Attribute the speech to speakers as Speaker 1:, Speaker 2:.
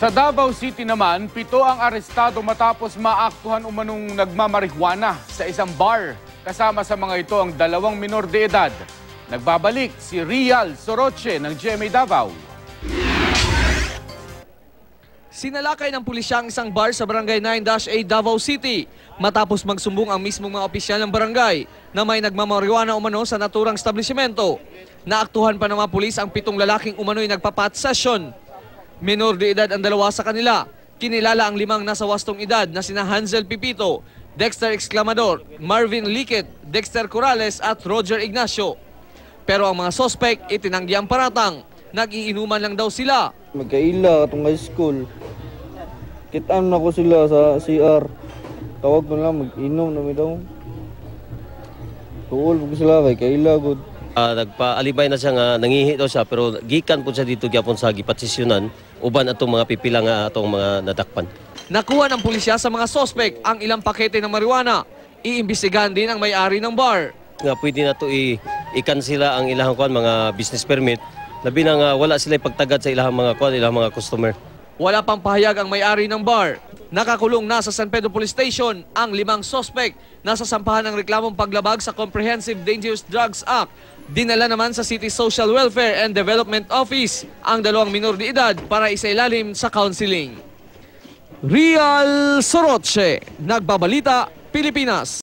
Speaker 1: Sa Davao City naman, 7 ang arestado matapos maaktuhan umanong nagmamarihuana sa isang bar. Kasama sa mga ito ang 2 minor de edad. Nagbabalik si Rial Soroche ng GMA Davao.
Speaker 2: Sinalakay ng pulisya ang isang bar sa Barangay 9-A Davao City matapos magsumbong ang mismong mga opisyal ng barangay na may nagmamarihuana umano sa naturang establishmento. Naaktuhan pa ng mga pulis ang 7 lalaking umano'y nagpapat session. Minor de edad ang 2 sa kanila. Kinilala ang 5 nasa wastong edad na sina Hansel Pipito, Dexter Exclamador, Marvin Liquet, Dexter Corrales at Roger Ignacio. Pero ang mga sospek itinanggi ang paratang. Nag-iinuman lang daw sila.
Speaker 3: Magkaila atong high school. Kitaan na ko sila sa CR. Tawag ko lang mag-inom na may daw. Tuol po sila kay kaila good.
Speaker 4: Nagpaalibay na siya nga nangihi daw siya pero gikan po siya dito gyapon sa gipatisyonan uban atong mga pipila nga atong mga nadakpan.
Speaker 2: Nakuha ng pulisya sa mga sospek ang ilang pakete ng marijuana. Iimbestigahan din ang may-ari ng bar.
Speaker 4: Nga pwede na to i-cancela ang ilang mga business permit. Labi na nga wala sila pagtagad sa ilang mga customer.
Speaker 2: Wala pang pahayag ang may-ari ng bar. Nakakulong na sa San Pedro Police Station ang 5 sospek na sasampahan ng reklamong paglabag sa Comprehensive Dangerous Drugs Act. Dinala naman sa City Social Welfare and Development Office ang 2 minor de edad para isailalim sa counseling. Rial Soroche, Nagbabalita, Pilipinas.